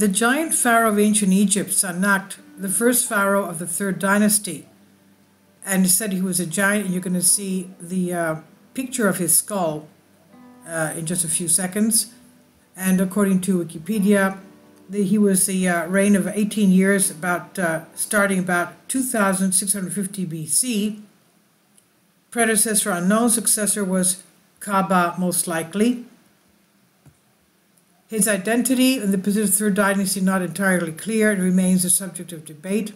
The giant pharaoh of ancient Egypt, Sa-Nakht, the first pharaoh of the third dynasty, and said he was a giant, and you're going to see the picture of his skull in just a few seconds. And according to Wikipedia, he was the reign of 18 years, starting about 2650 BC. Predecessor unknown, successor was Kaaba, most likely. His identity in the position of the third dynasty not entirely clear and remains a subject of debate.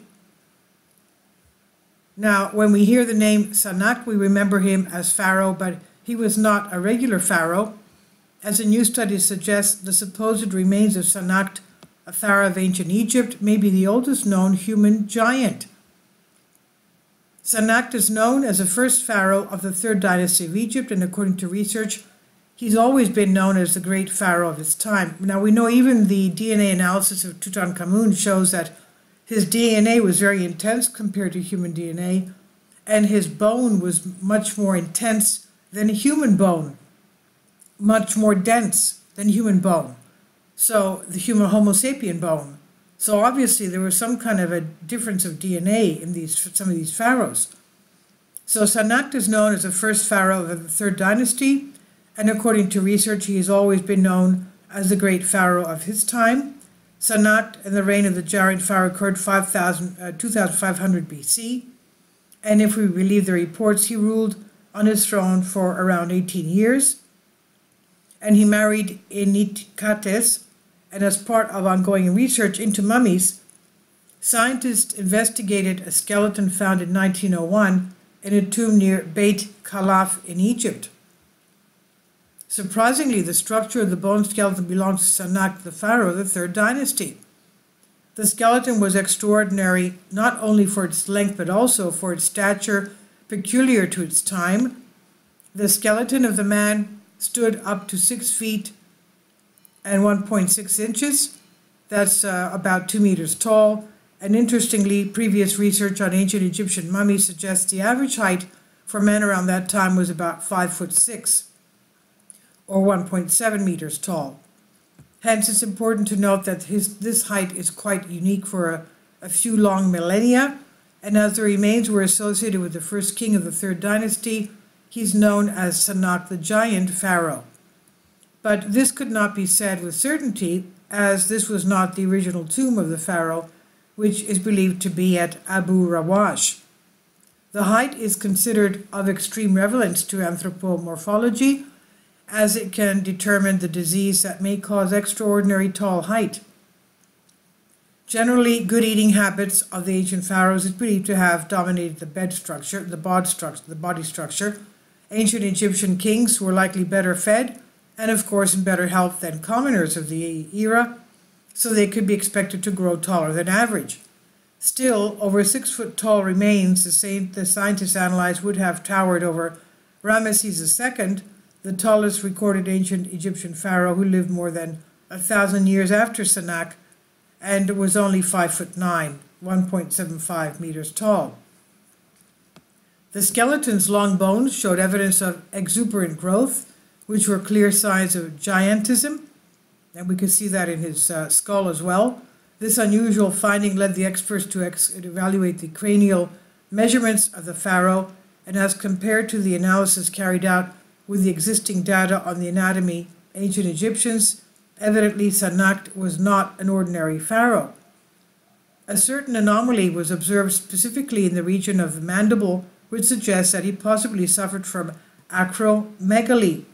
Now, when we hear the name Sa-Nakht, we remember him as pharaoh, but he was not a regular pharaoh. As a new study suggests, the supposed remains of Sa-Nakht, a pharaoh of ancient Egypt, may be the oldest known human giant. Sa-Nakht is known as the first pharaoh of the third dynasty of Egypt, and according to research, he's always been known as the great pharaoh of his time. Now, we know even the DNA analysis of Tutankhamun shows that his DNA was very intense compared to human DNA, and his bone was much more intense than human bone, much more dense than human bone. So the human Homo sapien bone. So obviously there was some kind of a difference of DNA in some of these pharaohs. So Sa-Nakht is known as the first pharaoh of the third dynasty, and according to research, he has always been known as the great pharaoh of his time. Sa-Nakht and the reign of the giant pharaoh occurred 2500 BC, and if we believe the reports, he ruled on his throne for around 18 years, and he married Enitkates, and as part of ongoing research into mummies, scientists investigated a skeleton found in 1901 in a tomb near Beit Khalaf in Egypt. Surprisingly, the structure of the bone skeleton belongs to Sa-Nakht, the pharaoh of the third dynasty. The skeleton was extraordinary not only for its length but also for its stature peculiar to its time. The skeleton of the man stood up to 6 feet and 1.6 inches. That's about 2 meters tall. And interestingly, previous research on ancient Egyptian mummies suggests the average height for men around that time was about 5'6", or 1.7 meters tall. Hence, it's important to note that this height is quite unique for a few long millennia, and as the remains were associated with the first king of the third dynasty, he's known as Sa-Nakht, the giant pharaoh. But this could not be said with certainty, as this was not the original tomb of the pharaoh, which is believed to be at Abu Rawash. The height is considered of extreme relevance to anthropomorphology, as it can determine the disease that may cause extraordinary tall height. Generally, good eating habits of the ancient pharaohs is believed to have dominated the body structure. Ancient Egyptian kings were likely better fed, and of course in better health than commoners of the era, so they could be expected to grow taller than average. Still, over 6 foot tall remains the scientists analyzed would have towered over Ramesses II, the tallest recorded ancient Egyptian pharaoh who lived more than 1,000 years after Sa-Nakht and was only 5'9", 1.75 meters tall. The skeleton's long bones showed evidence of exuberant growth, which were clear signs of giantism, and we could see that in his skull as well. This unusual finding led the experts to evaluate the cranial measurements of the pharaoh, and as compared to the analysis carried out with the existing data on the anatomy ancient Egyptians, evidently Sa-Nakht was not an ordinary pharaoh. A certain anomaly was observed specifically in the region of the mandible, which suggests that he possibly suffered from acromegaly.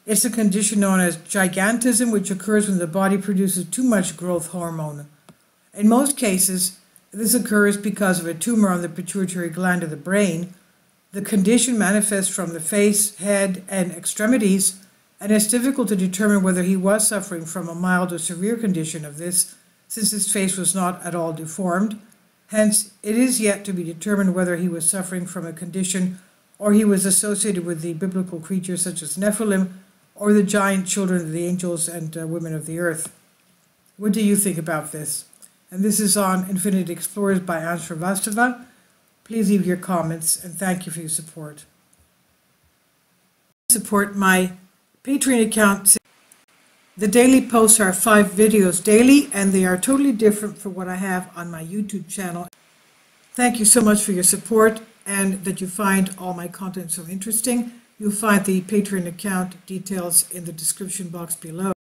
It's a condition known as gigantism, which occurs when the body produces too much growth hormone. In most cases, this occurs because of a tumor on the pituitary gland of the brain. The condition manifests from the face, head, and extremities, and it's difficult to determine whether he was suffering from a mild or severe condition of this, since his face was not at all deformed. Hence, it is yet to be determined whether he was suffering from a condition or he was associated with the biblical creatures such as Nephilim or the giant children of the angels and women of the earth. What do you think about this? And this is on Infinite Explorers by Anne Shrivastava. Please leave your comments, and thank you for your support. Support my Patreon account. The daily posts are 5 videos daily, and they are totally different from what I have on my YouTube channel. Thank you so much for your support and that you find all my content so interesting. You'll find the Patreon account details in the description box below.